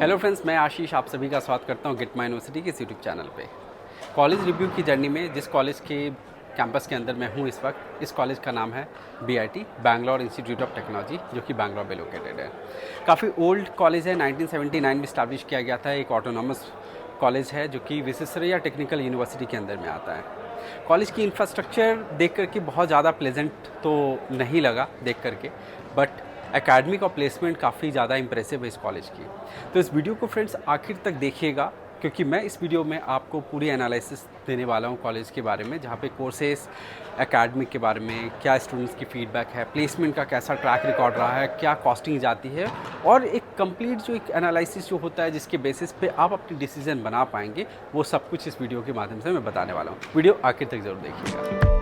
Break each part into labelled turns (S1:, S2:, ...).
S1: Hello friends, मैं आशीष आप सभी का स्वागत करता हूं गिट माई यूनिवर्सिटी के यूट्यूब चैनल पे। कॉलेज रिव्यू की जर्नी में जिस कॉलेज के कैंपस के अंदर मैं हूं इस वक्त, इस कॉलेज का नाम है BIT Bangalore institute of technology, जो कि बैंगलोर में लोकेटेड है। काफ़ी ओल्ड कॉलेज है, 1979 में इस्टेब्लिश किया गया था। एक ऑटोनॉमस कॉलेज है जो कि विश्वेश्वरैया टेक्निकल यूनिवर्सिटी के अंदर में आता है। कॉलेज की इंफ्रास्ट्रक्चर देख करके बहुत ज़्यादा प्लेजेंट तो नहीं लगा देख करके, बट एकेडमिक और प्लेसमेंट काफ़ी ज़्यादा इंप्रेसिव है इस कॉलेज की। तो इस वीडियो को फ्रेंड्स आखिर तक देखिएगा, क्योंकि मैं इस वीडियो में आपको पूरी एनालिसिस देने वाला हूँ कॉलेज के बारे में, जहाँ पे कोर्सेस, एकेडमिक के बारे में, क्या स्टूडेंट्स की फ़ीडबैक है, प्लेसमेंट का कैसा ट्रैक रिकॉर्ड रहा है, क्या कॉस्टिंग जाती है, और एक कंप्लीट जो एक एनालिसिस जो होता है जिसके बेसिस पे आप अपनी डिसीजन बना पाएंगे, वो सब कुछ इस वीडियो के माध्यम से मैं बताने वाला हूँ। वीडियो आखिर तक ज़रूर देखिएगा।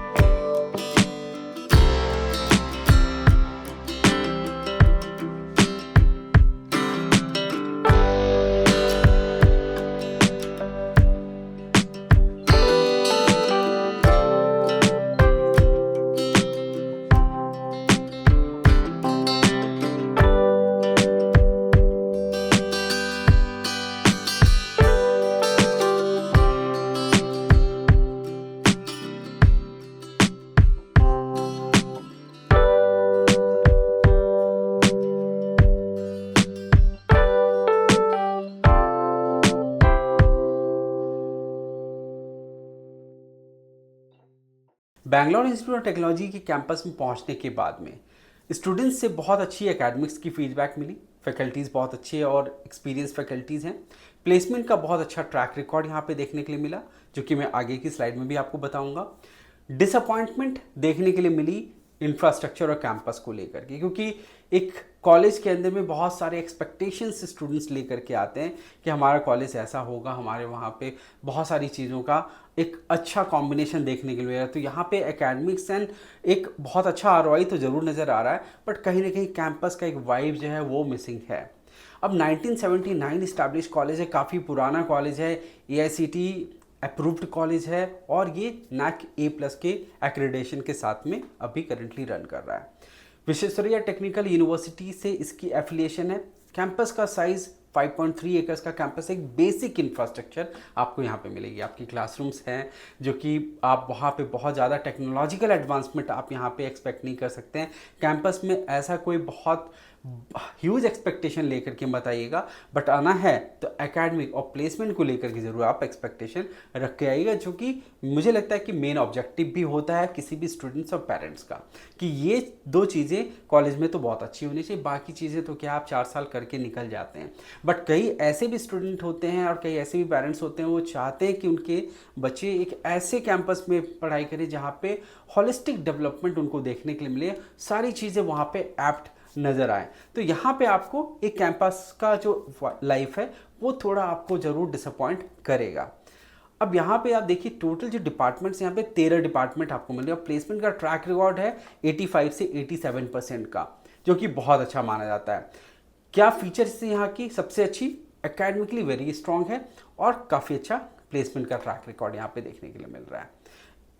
S1: बैंगलोर इंस्टीट्यूट ऑफ टेक्नोलॉजी के कैंपस में पहुंचने के बाद में स्टूडेंट्स से बहुत अच्छी एकेडमिक्स की फीडबैक मिली। फैकल्टीज़ बहुत अच्छे और एक्सपीरियंस फैकल्टीज़ हैं। प्लेसमेंट का बहुत अच्छा ट्रैक रिकॉर्ड यहाँ पे देखने के लिए मिला, जो कि मैं आगे की स्लाइड में भी आपको बताऊंगा। डिसअपॉइंटमेंट देखने के लिए मिली इंफ्रास्ट्रक्चर और कैंपस को लेकर के, क्योंकि एक कॉलेज के अंदर में बहुत सारे एक्सपेक्टेशंस स्टूडेंट्स लेकर के आते हैं कि हमारा कॉलेज ऐसा होगा, हमारे वहाँ पे बहुत सारी चीज़ों का एक अच्छा कॉम्बिनेशन देखने के लिए मिला। तो यहाँ पे एकेडमिक्स एंड एक बहुत अच्छा ROI तो ज़रूर नज़र आ रहा है, बट कहीं ना कहीं कैंपस का एक वाइब जो है वो मिसिंग है। अब 1979 इस्टेब्लिश कॉलेज है, काफ़ी पुराना कॉलेज है, AICTE अप्रूव्ड कॉलेज है, और ये NAAC A+ के एक्रेडिटेशन के साथ में अभी करंटली रन कर रहा है। विश्वेश्वरैया टेक्निकल यूनिवर्सिटी से इसकी एफिलिएशन है। कैंपस का साइज़ 5.3 एकर्स का कैंपस, एक बेसिक इंफ्रास्ट्रक्चर आपको यहाँ पे मिलेगी। आपकी क्लासरूम्स हैं जो कि आप वहाँ पे बहुत ज़्यादा टेक्नोलॉजिकल एडवांसमेंट आप यहाँ पे एक्सपेक्ट नहीं कर सकते हैं। कैंपस में ऐसा कोई बहुत ह्यूज एक्सपेक्टेशन लेकर के मत आइएगा, बट आना है तो एकेडमिक और प्लेसमेंट को लेकर के ज़रूर आप एक्सपेक्टेशन रख के आइएगा, जो कि मुझे लगता है कि मेन ऑब्जेक्टिव भी होता है किसी भी स्टूडेंट्स और पेरेंट्स का, कि ये दो चीज़ें कॉलेज में तो बहुत अच्छी होनी चाहिए। बाकी चीज़ें तो क्या आप 4 साल करके निकल जाते हैं, बट कई ऐसे भी स्टूडेंट होते हैं और कई ऐसे भी पेरेंट्स होते हैं, वो चाहते हैं कि उनके बच्चे एक ऐसे कैंपस में पढ़ाई करें जहाँ पे हॉलिस्टिक डेवलपमेंट उनको देखने के लिए मिले, सारी चीज़ें वहाँ पे एप्ट नज़र आए। तो यहाँ पे आपको एक कैंपस का जो लाइफ है वो थोड़ा आपको ज़रूर डिसअपॉइंट करेगा। अब यहाँ पे आप देखिए टोटल जो डिपार्टमेंट्स, यहाँ पे 13 डिपार्टमेंट आपको मिलेगा। प्लेसमेंट का ट्रैक रिकॉर्ड है 85 से 87% का, जो कि बहुत अच्छा माना जाता है। क्या फीचर्स है यहाँ की? सबसे अच्छी, एकेडमिकली वेरी स्ट्रॉन्ग है, और काफ़ी अच्छा प्लेसमेंट का ट्रैक रिकॉर्ड यहाँ पे देखने के लिए मिल रहा है।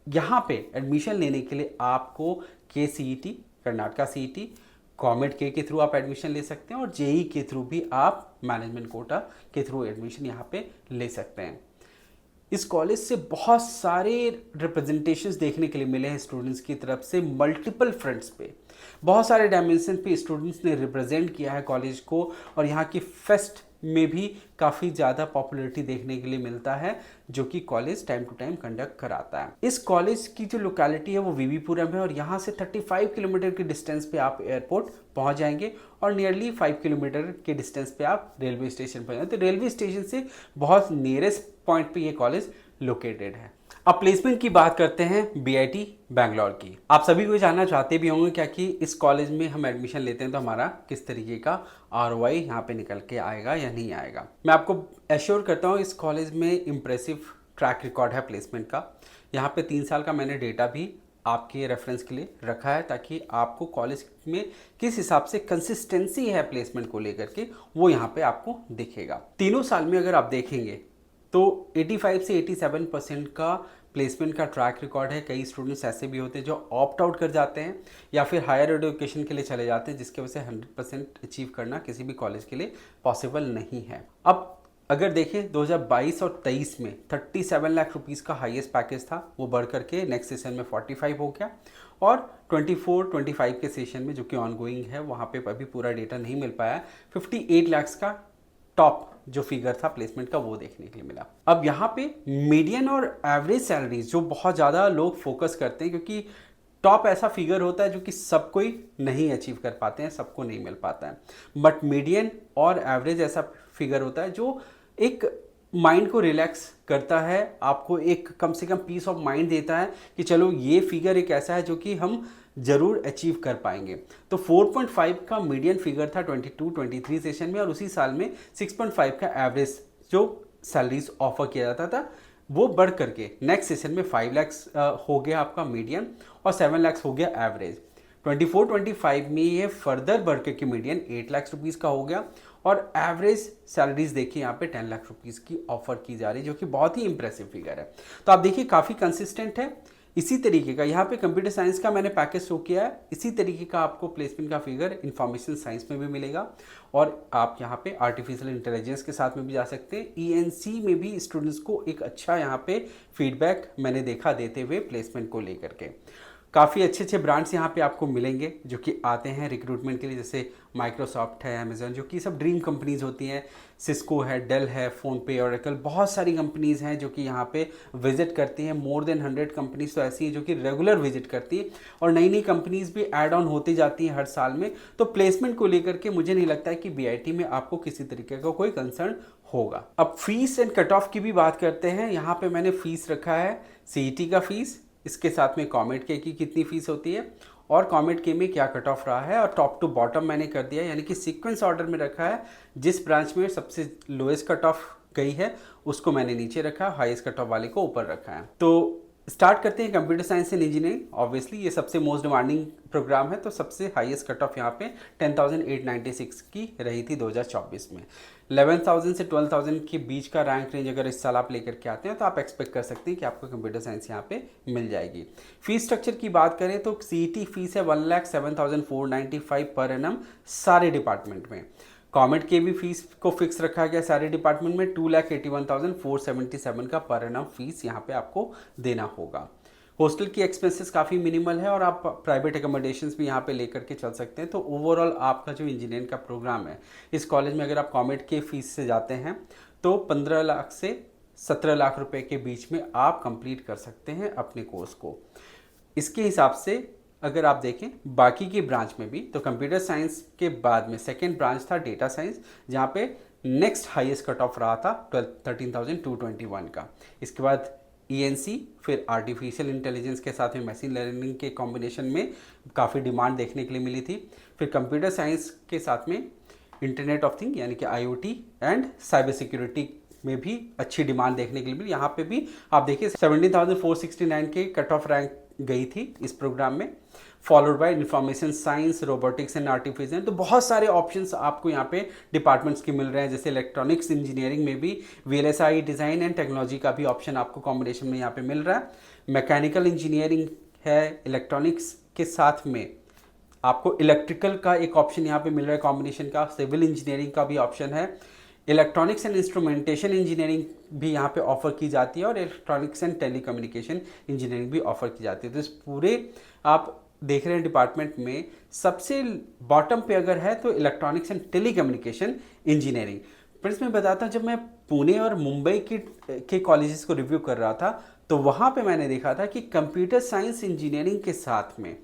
S1: यहाँ पे एडमिशन लेने के लिए आपको KCET, कर्नाटका CET, कॉमेड के थ्रू आप एडमिशन ले सकते हैं, और JEE के थ्रू भी आप मैनेजमेंट कोटा के थ्रू एडमिशन यहाँ पे ले सकते हैं। इस कॉलेज से बहुत सारे रिप्रेजेंटेशंस देखने के लिए मिले हैं स्टूडेंट्स की तरफ से। मल्टीपल फ्रंट्स पे, बहुत सारे डायमेंशन पे स्टूडेंट्स ने रिप्रेजेंट किया है कॉलेज को, और यहाँ की फेस्ट में भी काफ़ी ज़्यादा पॉपुलैरिटी देखने के लिए मिलता है, जो कि college time to time conduct कराता है। इस कॉलेज की जो लोकेलिटी है वो VVपुरम है, और यहाँ से 35 किलोमीटर के डिस्टेंस पे आप एयरपोर्ट पहुँच जाएंगे, और नियरली 5 किलोमीटर के डिस्टेंस पे आप रेलवे स्टेशन पहुँच जाएंगे। तो रेलवे स्टेशन से बहुत नियरेस्ट पॉइंट पे ये कॉलेज लोकेटेड है। अब प्लेसमेंट की बात करते हैं BIT बैंगलोर की। आप सभी को जानना चाहते भी होंगे क्या कि इस कॉलेज में हम एडमिशन लेते हैं तो हमारा किस तरीके का ROI यहाँ पे निकल के आएगा या नहीं आएगा। मैं आपको एश्योर करता हूँ इस कॉलेज में इम्प्रेसिव ट्रैक रिकॉर्ड है प्लेसमेंट का। यहाँ पे 3 साल का मैंने डेटा भी आपके रेफरेंस के लिए रखा है, ताकि आपको कॉलेज में किस हिसाब से कंसिस्टेंसी है प्लेसमेंट को लेकर के, वो यहाँ पे आपको दिखेगा। तीनों साल में अगर आप देखेंगे तो 85 से 87% का प्लेसमेंट का ट्रैक रिकॉर्ड है। कई स्टूडेंट्स ऐसे भी होते हैं जो ऑप्ट आउट कर जाते हैं या फिर हायर एजुकेशन के लिए चले जाते हैं, जिसकी वजह से 100% अचीव करना किसी भी कॉलेज के लिए पॉसिबल नहीं है। अब अगर देखें 2022 और 23 में 37 लाख रुपीस का हाईएस्ट पैकेज था, वो बढ़ करके नेक्स्ट सेशन में 45 हो गया, और 24-25 के सेशन में जो कि ऑनगोइंग है वहाँ पे अभी पूरा डेटा नहीं मिल पाया, 58 लाख का टॉप जो फिगर था प्लेसमेंट का वो देखने के लिए मिला। अब यहाँ पे मीडियन और एवरेज सैलरीज जो बहुत ज़्यादा लोग फोकस करते हैं, क्योंकि टॉप ऐसा फिगर होता है जो कि सब कोई नहीं अचीव कर पाते हैं, सबको नहीं मिल पाता है, बट मीडियन और एवरेज ऐसा फिगर होता है जो एक माइंड को रिलैक्स करता है, आपको एक कम से कम पीस ऑफ माइंड देता है कि चलो ये फिगर एक ऐसा है जो कि हम जरूर अचीव कर पाएंगे। तो 4.5 का मीडियन फिगर था 22-23 सेशन में, और उसी साल में 6.5 का एवरेज जो सैलरीज ऑफर किया जाता था वो बढ़ करके नेक्स्ट सेशन में 5 लाख हो गया आपका मीडियन, और 7 लाख हो गया एवरेज। 24-25 में ये फर्दर बढ़ के मीडियन 8 लाख रुपीज़ का हो गया, और एवरेज सैलरीज देखिए यहाँ पे 10 लाख रुपीज़ की ऑफर की जा रही है, जो कि बहुत ही इंप्रेसिव फिगर है। तो आप देखिए काफ़ी कंसिस्टेंट है। इसी तरीके का यहाँ पे कंप्यूटर साइंस का मैंने पैकेज शो किया है, इसी तरीके का आपको प्लेसमेंट का फिगर इंफॉर्मेशन साइंस में भी मिलेगा, और आप यहाँ पे आर्टिफिशियल इंटेलिजेंस के साथ में भी जा सकते हैं। ईएनसी में भी स्टूडेंट्स को एक अच्छा यहाँ पे फीडबैक मैंने देखा देते हुए प्लेसमेंट को लेकर के। काफ़ी अच्छे अच्छे ब्रांड्स यहाँ पे आपको मिलेंगे जो कि आते हैं रिक्रूटमेंट के लिए, जैसे माइक्रोसॉफ्ट है, अमेजन, जो कि सब ड्रीम कंपनीज होती हैं, सिस्को है, डेल है, फ़ोनपे, ओरेकल, बहुत सारी कंपनीज़ हैं जो कि यहाँ पे विजिट करती हैं। मोर देन 100 कंपनीज तो ऐसी हैं जो कि रेगुलर विजिट करती है, और नई नई कंपनीज भी ऐड ऑन होती जाती हैं हर साल में। तो प्लेसमेंट को लेकर के मुझे नहीं लगता है कि बीआईटी में आपको किसी तरीके का कोई कंसर्न होगा। अब फीस एंड कट ऑफ की भी बात करते हैं। यहाँ पे मैंने फीस रखा है सीईटी का फीस, इसके साथ में कॉमेट के की कितनी फीस होती है, और कॉमेट के में क्या कट ऑफ रहा है, और टॉप टू बॉटम मैंने कर दिया, यानी कि सीक्वेंस ऑर्डर में रखा है। जिस ब्रांच में सबसे लोएस्ट कट ऑफ गई है उसको मैंने नीचे रखा, हाईएस्ट कट ऑफ वाले को ऊपर रखा है। तो स्टार्ट करते हैं computer science and engineering. Obviously ये सबसे मोस्ट डिमांडिंग प्रोग्राम है, तो सबसे हाईएस्ट कट ऑफ यहाँ पे 10,896 की रही थी 2024 में। 11,000 से 12,000 के बीच का रैंक रेंज अगर इस साल आप लेकर के आते हैं तो आप एक्सपेक्ट कर सकते हैं कि आपको कंप्यूटर साइंस यहाँ पे मिल जाएगी। फीस स्ट्रक्चर की बात करें तो सीईटी फीस है 1,07,495 पर एनम सारे डिपार्टमेंट में। कॉमेट के भी फीस को फिक्स रखा गया सारे डिपार्टमेंट में, 2,81,477 का पर एनम फीस यहाँ पे आपको देना होगा। हॉस्टल की एक्सपेंसेस काफ़ी मिनिमल है, और आप प्राइवेट एकोमोडेशंस भी यहाँ पे लेकर के चल सकते हैं। तो ओवरऑल आपका जो इंजीनियरिंग का प्रोग्राम है इस कॉलेज में, अगर आप कॉमेट के फीस से जाते हैं तो 15 लाख से 17 लाख रुपए के बीच में आप कंप्लीट कर सकते हैं अपने कोर्स को। इसके हिसाब से अगर आप देखें बाकी की ब्रांच में भी, तो कंप्यूटर साइंस के बाद में सेकेंड ब्रांच था डेटा साइंस, जहाँ पे नेक्स्ट हाईएस्ट कट ऑफ रहा था 13,221 का। इसके बाद ईएनसी, फिर आर्टिफिशियल इंटेलिजेंस के साथ में मशीन लर्निंग के कॉम्बिनेशन में काफ़ी डिमांड देखने के लिए मिली थी। फिर कंप्यूटर साइंस के साथ में इंटरनेट ऑफ थिंग यानी कि आईओटी एंड साइबर सिक्योरिटी में भी अच्छी डिमांड देखने के लिए मिली। यहाँ पे भी आप देखिए 17,469 के कट ऑफ रैंक गई थी इस प्रोग्राम में, followed by information science, robotics and artificial. तो बहुत सारे ऑप्शंस आपको यहाँ पे डिपार्टमेंट्स के मिल रहे हैं, जैसे इलेक्ट्रॉनिक्स इंजीनियरिंग में भी वीएलएसआई डिज़ाइन एंड टेक्नोलॉजी का भी ऑप्शन आपको कॉम्बिनेशन में यहाँ पे मिल रहा है। मैकेनिकल इंजीनियरिंग है, इलेक्ट्रॉनिक्स के साथ में आपको इलेक्ट्रिकल का एक ऑप्शन यहाँ पे मिल रहा है कॉम्बिनेशन का, सिविल इंजीनियरिंग का भी ऑप्शन है, इलेक्ट्रॉनिक्स एंड इंस्ट्रूमेंटेशन इंजीनियरिंग भी यहाँ पे ऑफर की जाती है, और इलेक्ट्रॉनिक्स एंड टेलीकम्युनिकेशन इंजीनियरिंग भी ऑफर की जाती है। तो इस पूरे आप देख रहे हैं डिपार्टमेंट में सबसे बॉटम पे अगर है तो electronics and telecommunication engineering. Friends मैं बताता हूँ, जब मैं पुणे और मुंबई के कॉलेजेस को रिव्यू कर रहा था तो वहाँ पे मैंने देखा था कि कंप्यूटर साइंस इंजीनियरिंग के साथ में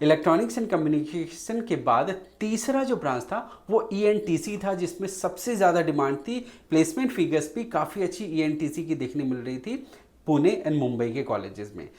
S1: इलेक्ट्रॉनिक्स एंड कम्युनिकेशन के बाद तीसरा जो ब्रांच था वो ईएनटीसी था, जिसमें सबसे ज़्यादा डिमांड थी। प्लेसमेंट फिगर्स भी काफ़ी अच्छी ईएनटीसी की देखने मिल रही थी पुणे एंड मुंबई के कॉलेजेस में।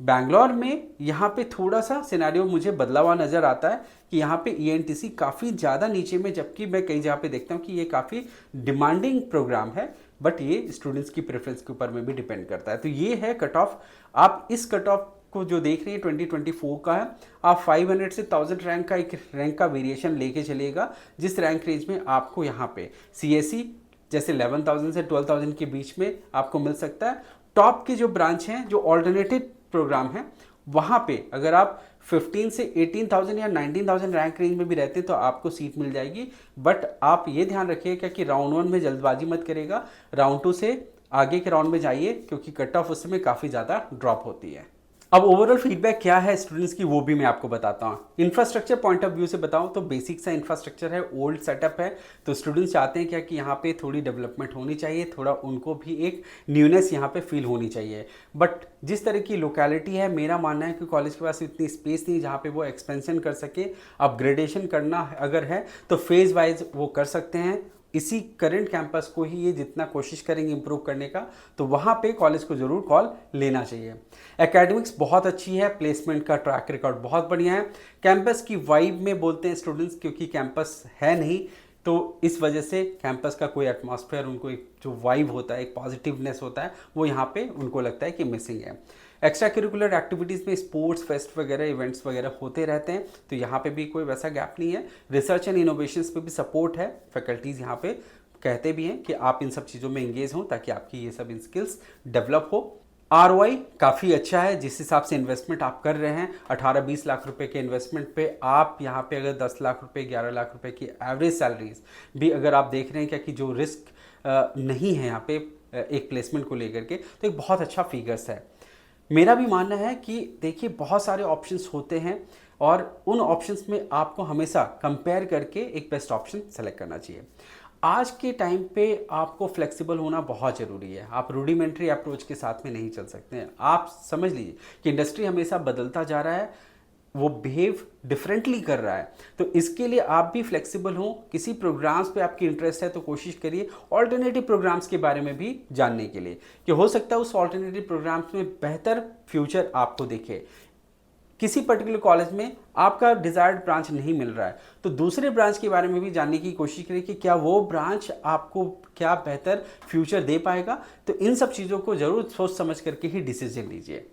S1: बैंगलोर में यहाँ पे थोड़ा सा सिनेरियो मुझे बदला हुआ नज़र आता है कि यहाँ पे ईएनटीसी काफ़ी ज़्यादा नीचे में, जबकि मैं कई जगह पे देखता हूँ कि ये काफ़ी डिमांडिंग प्रोग्राम है, बट ये स्टूडेंट्स की प्रेफरेंस के ऊपर में भी डिपेंड करता है। तो ये है कट ऑफ। आप इस कट ऑफ को जो देख रहे हैं 2024 का है, आप 500 से 1000 रैंक का एक रैंक का वेरिएशन लेके चलिएगा, जिस रैंक रेंज में आपको यहाँ पे सीएससी जैसे 11,000 से 12,000 के बीच में आपको मिल सकता है। टॉप के जो ब्रांच हैं, जो ऑल्टरनेटिव प्रोग्राम हैं, वहाँ पे अगर आप 15 से 18,000 या 19,000 रैंक रेंज में भी रहते हैं तो आपको सीट मिल जाएगी। बट आप ये ध्यान रखिएगा कि राउंड 1 में जल्दबाजी मत करेगा, राउंड 2 से आगे के राउंड में जाइए, क्योंकि कट ऑफ उस समय काफ़ी ज़्यादा ड्रॉप होती है। अब ओवरऑल फीडबैक क्या है स्टूडेंट्स की, वो भी मैं आपको बताता हूँ। इंफ्रास्ट्रक्चर पॉइंट ऑफ व्यू से बताऊँ तो बेसिक सा इंफ्रास्ट्रक्चर है, ओल्ड सेटअप है, तो स्टूडेंट्स चाहते हैं क्या कि यहाँ पे थोड़ी डेवलपमेंट होनी चाहिए, थोड़ा उनको भी एक न्यूनेस यहाँ पे फील होनी चाहिए। बट जिस तरह की लोकेलिटी है, मेरा मानना है कि कॉलेज के पास इतनी स्पेस नहीं जहाँ पे वो एक्सपेंशन कर सके। अपग्रेडेशन करना अगर है तो फेज वाइज वो कर सकते हैं। इसी करंट कैंपस को ही ये जितना कोशिश करेंगे इंप्रूव करने का, तो वहाँ पे कॉलेज को ज़रूर कॉल लेना चाहिए। एकेडमिक्स बहुत अच्छी है, प्लेसमेंट का ट्रैक रिकॉर्ड बहुत बढ़िया है। कैंपस की वाइब में बोलते हैं स्टूडेंट्स, क्योंकि कैंपस है नहीं, तो इस वजह से कैंपस का कोई एटमॉस्फेयर, उनको एक जो वाइब होता है, एक पॉजिटिवनेस होता है, वो यहाँ पे उनको लगता है कि मिसिंग है। एक्स्ट्रा करिकुलर एक्टिविटीज़ में स्पोर्ट्स फेस्ट वगैरह, इवेंट्स वगैरह होते रहते हैं, तो यहाँ पे भी कोई वैसा गैप नहीं है। रिसर्च एंड इनोवेशंस पे भी सपोर्ट है, फैकल्टीज़ यहाँ पे कहते भी हैं कि आप इन सब चीज़ों में इंगेज हों ताकि आपकी ये सब स्किल्स डेवलप हो। ROI काफ़ी अच्छा है, जिस हिसाब से इन्वेस्टमेंट आप कर रहे हैं, 18-20 लाख रुपए के इन्वेस्टमेंट पे आप यहाँ पे अगर 10 लाख रुपए, 11 लाख रुपए की एवरेज सैलरीज भी अगर आप देख रहे हैं क्या कि जो रिस्क नहीं है यहाँ पे एक प्लेसमेंट को लेकर के, तो एक बहुत अच्छा फिगर्स है। मेरा भी मानना है कि देखिए बहुत सारे ऑप्शंस होते हैं और उन ऑप्शंस में आपको हमेशा कंपेयर करके एक बेस्ट ऑप्शन सेलेक्ट करना चाहिए। आज के टाइम पे आपको फ्लेक्सिबल होना बहुत ज़रूरी है। आप रूडिमेंट्री अप्रोच के साथ में नहीं चल सकते हैं। आप समझ लीजिए कि इंडस्ट्री हमेशा बदलता जा रहा है, वो बिहेव डिफरेंटली कर रहा है, तो इसके लिए आप भी फ्लेक्सिबल हो। किसी प्रोग्राम्स पे आपकी इंटरेस्ट है तो कोशिश करिए ऑल्टरनेटिव प्रोग्राम्स के बारे में भी जानने के लिए, कि हो सकता है उस ऑल्टरनेटिव प्रोग्राम्स में बेहतर फ्यूचर आपको दिखे। किसी पर्टिकुलर कॉलेज में आपका डिजायर्ड ब्रांच नहीं मिल रहा है तो दूसरे ब्रांच के बारे में भी जानने की कोशिश करिए कि क्या वो ब्रांच आपको क्या बेहतर फ्यूचर दे पाएगा। तो इन सब चीज़ों को ज़रूर सोच समझ करके ही डिसीजन लीजिए।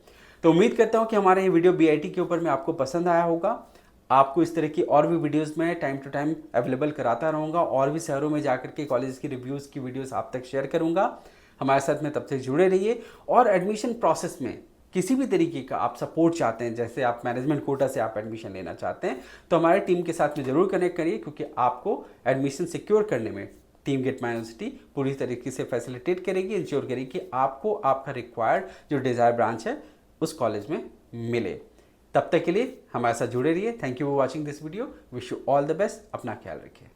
S1: तो उम्मीद करता हूँ कि हमारा ये वीडियो BIT के ऊपर में आपको पसंद आया होगा। आपको इस तरह की और भी वीडियोस में टाइम टू टाइम अवेलेबल कराता रहूँगा, और भी शहरों में जाकर के कॉलेज की रिव्यूज़ की वीडियोस आप तक शेयर करूँगा। हमारे साथ में तब तक जुड़े रहिए। और एडमिशन प्रोसेस में किसी भी तरीके का आप सपोर्ट चाहते हैं, जैसे आप मैनेजमेंट कोटा से आप एडमिशन लेना चाहते हैं, तो हमारे टीम के साथ में ज़रूर कनेक्ट करिए, क्योंकि आपको एडमिशन सिक्योर करने में टीम गेट माई यूनिवर्सिटी पूरी तरीके से फैसिलिटेट करेगी, इंश्योर करेगी कि आपको आपका रिक्वायर्ड जो डिज़ायर ब्रांच है उस कॉलेज में मिले। तब तक के लिए हमारे साथ जुड़े रहिए। Thank you for watching this video. Wish you all the best. अपना ख्याल रखिए।